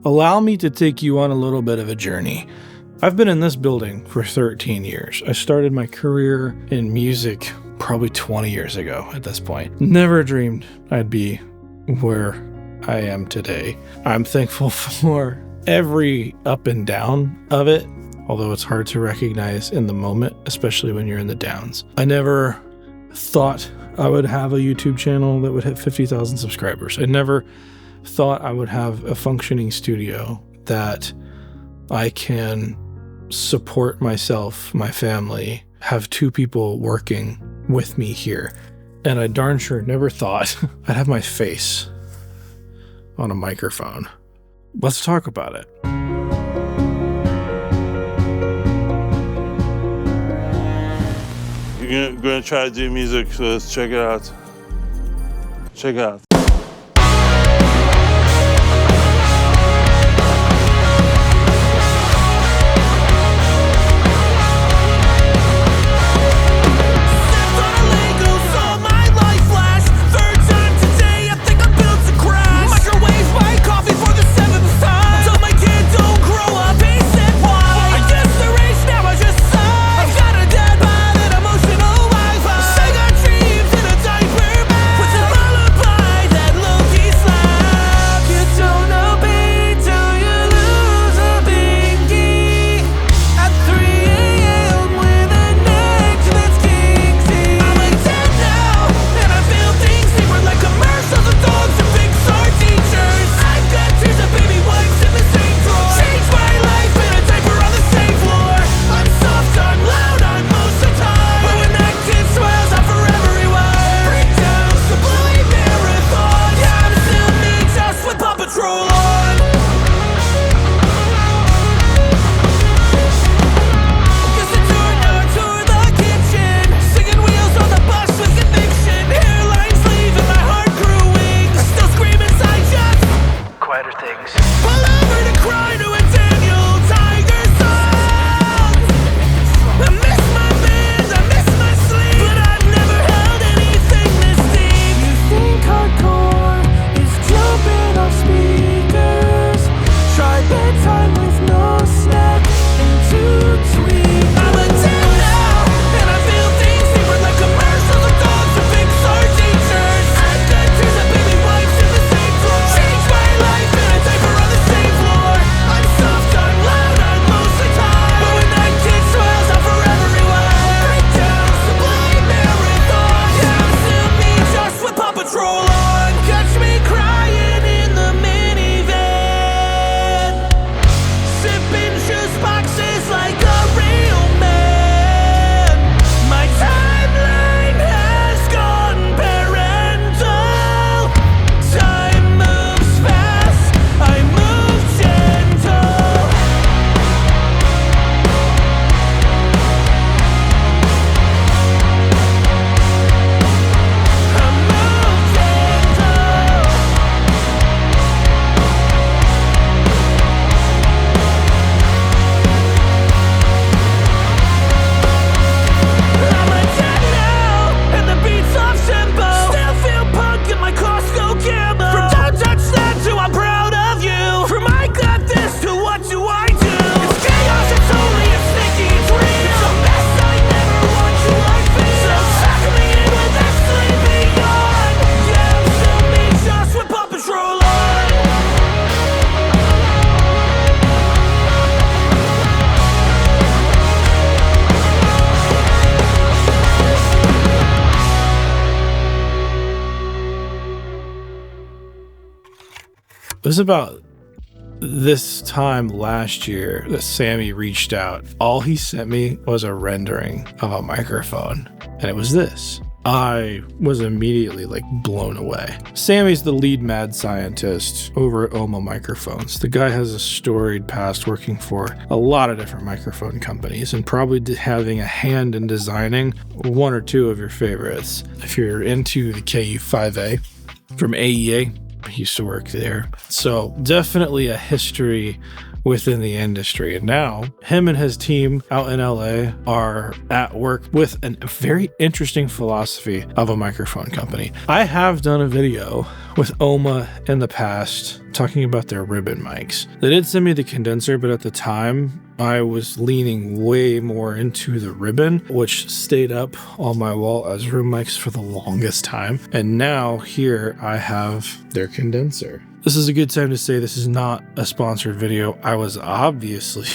allow me to take you on a little bit of a journey. I've been in this building for 13 years. I started my career in music probably 20 years ago at this point. Never dreamed I'd be where I am today. I'm thankful for every up and down of it, although it's hard to recognize in the moment, especially when you're in the downs. I never thought I would have a YouTube channel that would hit 50,000 subscribers. I never thought I would have a functioning studio that I can support myself, my family, have 2 people working with me here. And I darn sure never thought I'd have my face on a microphone. Let's talk about it. You're gonna try to do music, so let's check it out. Check it out. It was about this time last year that Sammy reached out. All he sent me was a rendering of a microphone, and it was this. I was immediately blown away. Sammy's the lead mad scientist over at Ohma Microphones. The guy has a storied past working for a lot of different microphone companies and probably having a hand in designing 1 or 2 of your favorites. If you're into the KU5A from AEA, he used to work there. So definitely a history within the industry. And now him and his team out in LA are at work with a very interesting philosophy of a microphone company. I have done a video with Ohma in the past talking about their ribbon mics. They did send me the condenser, but at the time I was leaning way more into the ribbon, which stayed up on my wall as room mics for the longest time. And now here I have their condenser. This is a good time to say this is not a sponsored video. I was obviously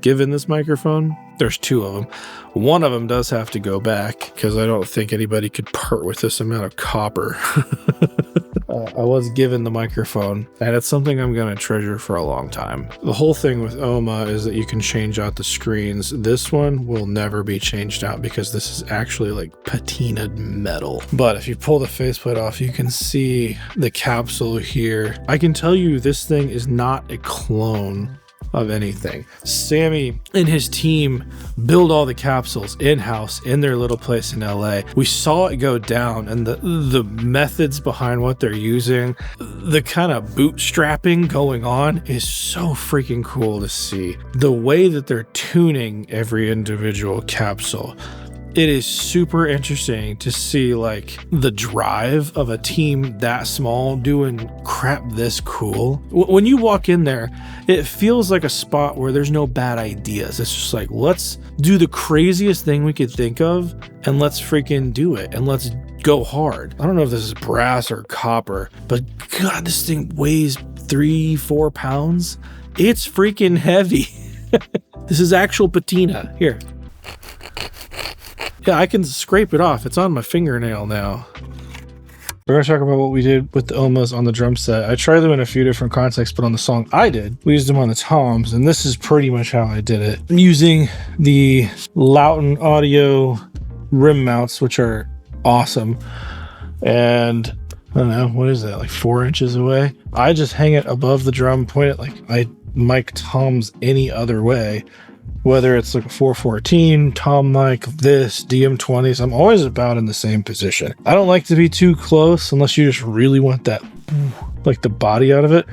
given this microphone. There's two of them. One of them does have to go back because I don't think anybody could part with this amount of copper. I was given the microphone, and it's something I'm going to treasure for a long time. The whole thing with Ohma is that you can change out the screens. This one will never be changed out because this is actually like patinaed metal. But if you pull the faceplate off, you can see the capsule here. I can tell you this thing is not a clone of anything. Sammy and his team build all the capsules in-house in their little place in LA. We saw it go down, and the methods behind what they're using, the kind of bootstrapping going on is so freaking cool to see. The way that they're tuning every individual capsule, it is super interesting to see like the drive of a team that small doing crap this cool. When you walk in there, it feels like a spot where there's no bad ideas. It's just like, let's do the craziest thing we could think of and let's freaking do it and let's go hard. I don't know if this is brass or copper, but God, this thing weighs 3-4 pounds. It's freaking heavy. This is actual patina. Here. Yeah, I can scrape it off. It's on my fingernail now. We're going to talk about what we did with the Ohmas on the drum set. I tried them in a few different contexts, but on the song I did, we used them on the toms, and this is pretty much how I did it. I'm using the Loughton Audio rim mounts, which are awesome. And I don't know, what is that, like 4 inches away? I just hang it above the drum, point it like I mic toms any other way. Whether it's like a 414, tom mic, this, DM20s, I'm always about in the same position. I don't like to be too close unless you just really want that, like the body out of it.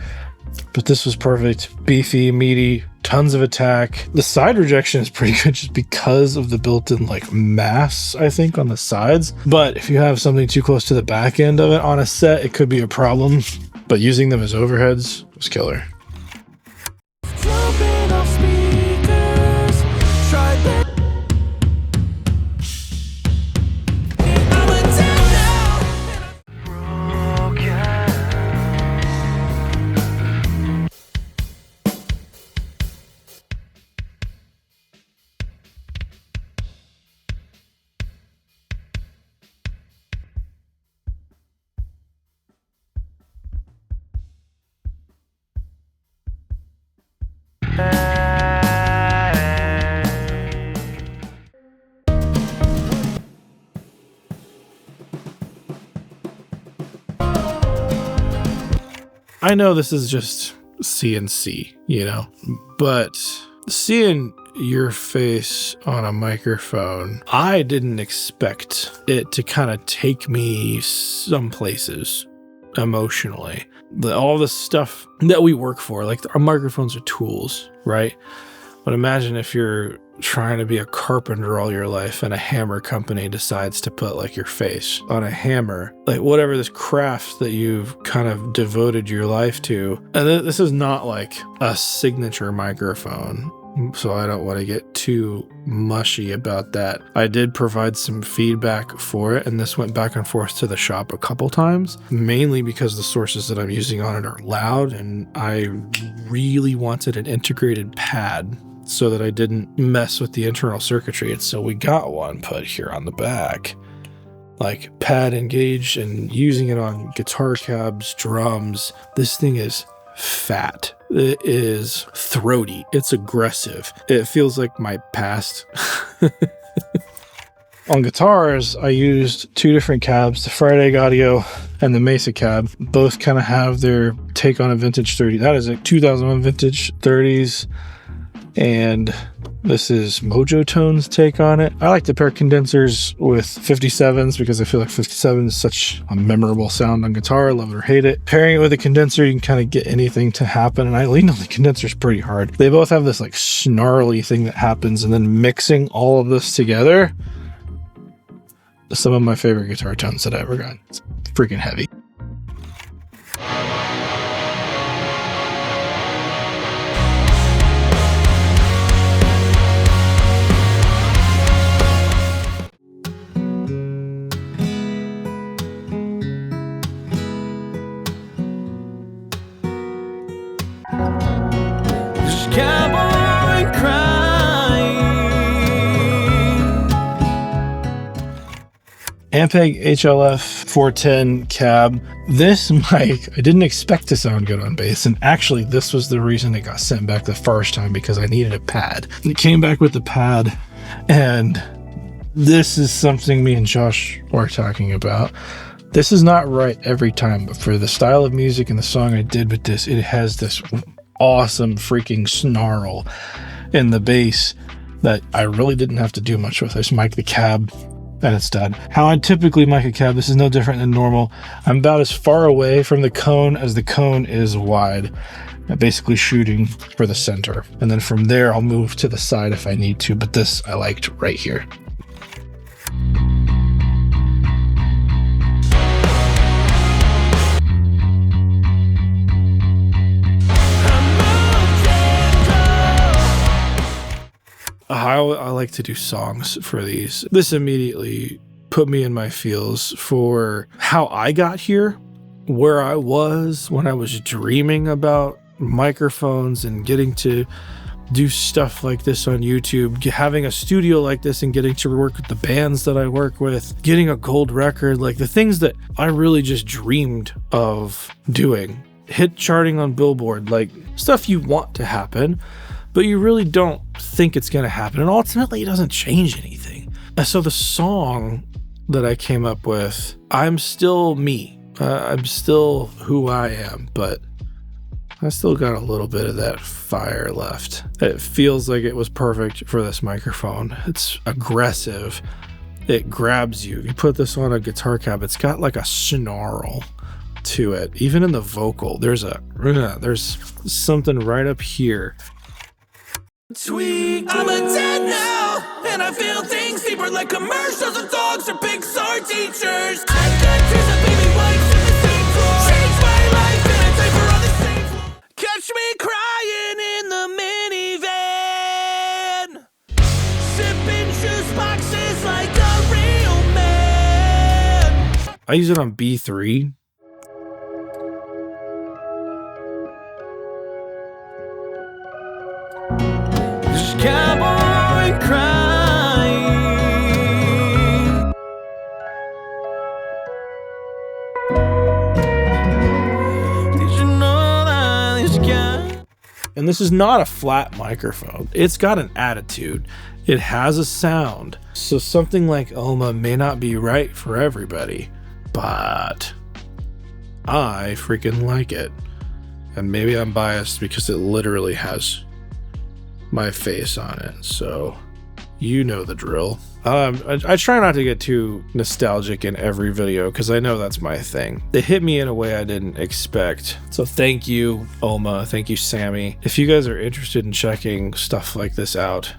But this was perfect. Beefy, meaty, tons of attack. The side rejection is pretty good just because of the built-in like mass, I think, on the sides. But if you have something too close to the back end of it on a set, it could be a problem. But using them as overheads was killer. I know this is just CNC, you know, but seeing your face on a microphone, I didn't expect it to kind of take me some places emotionally. All the stuff that we work for, like our microphones are tools, right? But imagine if you're trying to be a carpenter all your life and a hammer company decides to put like your face on a hammer, like whatever this craft that you've kind of devoted your life to. And this is not like a signature microphone, so I don't want to get too mushy about that. I did provide some feedback for it, and this went back and forth to the shop a couple times, mainly because the sources that I'm using on it are loud, and I really wanted an integrated pad so that I didn't mess with the internal circuitry. And so we got one put here on the back, like pad engaged, and using it on guitar cabs, drums. This thing is fat. It is throaty. It's aggressive. It feels like my past. On guitars, I used 2 different cabs, the Fried Egg Audio and the Mesa cab. Both kind of have their take on a vintage 30. That is a 2001 vintage 30s. And this is Mojo Tone's take on it. I like to pair condensers with 57s because I feel like 57 is such a memorable sound on guitar. Love it or hate it. Pairing it with a condenser, you can kind of get anything to happen. And I lean on the condensers pretty hard. They both have this like snarly thing that happens, and then mixing all of this together, some of my favorite guitar tones that I ever got. It's freaking heavy. Cowboy crying. Ampeg HLF 410 cab. This mic, I didn't expect to sound good on bass, and actually this was the reason it got sent back the first time, because I needed a pad. It came back with the pad, and this is something me and Josh were talking about. This is not right every time, but for the style of music and the song I did with this, it has this awesome freaking snarl in the bass that I really didn't have to do much with. I just mic the cab and it's done. How I typically mic a cab, this is no different than normal. I'm about as far away from the cone as the cone is wide. I'm basically shooting for the center. And then from there, I'll move to the side if I need to, but this I liked right here. How I like to do songs for these. This immediately put me in my feels for how I got here, where I was when I was dreaming about microphones and getting to do stuff like this on YouTube, having a studio like this and getting to work with the bands that I work with, getting a gold record, like the things that I really just dreamed of doing. Hit charting on Billboard, like stuff you want to happen, but you really don't think it's going to happen. And ultimately, it doesn't change anything. So the song that I came up with, I'm still me. I'm still who I am, but I still got a little bit of that fire left. It feels like it was perfect for this microphone. It's aggressive. It grabs you. You put this on a guitar cab, it's got like a snarl to it. Even in the vocal, there's something right up here. Tweak. I'm a 10 now, and I feel things deeper like commercials of dogs or Pixar teachers. I've got tears of baby wipes in the same drawer. Changed my life and I take for all the same floor. Catch me crying in the minivan, sipping juice boxes like a real man. I use it on B3. Cowboy crying. Did you know that this guy? And this is not a flat microphone. It's got an attitude. It has a sound. So something like Ohma may not be right for everybody, but I freaking like it. And maybe I'm biased because it literally has my face on it, so you know the drill. I try not to get too nostalgic in every video because I know that's my thing. They hit me in a way I didn't expect. So thank you, Ohma. Thank you, Sammy. If you guys are interested in checking stuff like this out,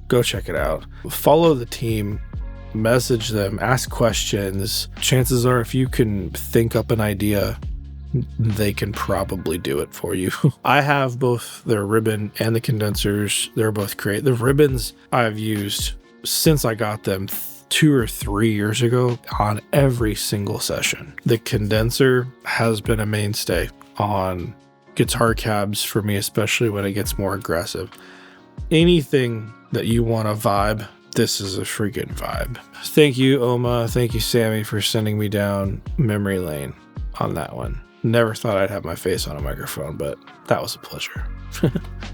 go check it out. Follow the team, message them, ask questions. Chances are if you can think up an idea, they can probably do it for you. I have both their ribbon and the condensers. They're both great. The ribbons I've used since I got them 2 or 3 years ago on every single session. The condenser has been a mainstay on guitar cabs for me, especially when it gets more aggressive. Anything that you want to vibe, this is a freaking vibe. Thank you, Ohma. Thank you, Sammy, for sending me down memory lane on that one. Never thought I'd have my face on a microphone, but that was a pleasure.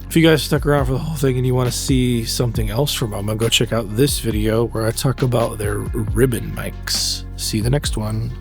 If you guys stuck around for the whole thing and you want to see something else from Ohma, go check out this video where I talk about their ribbon mics. See you the next one.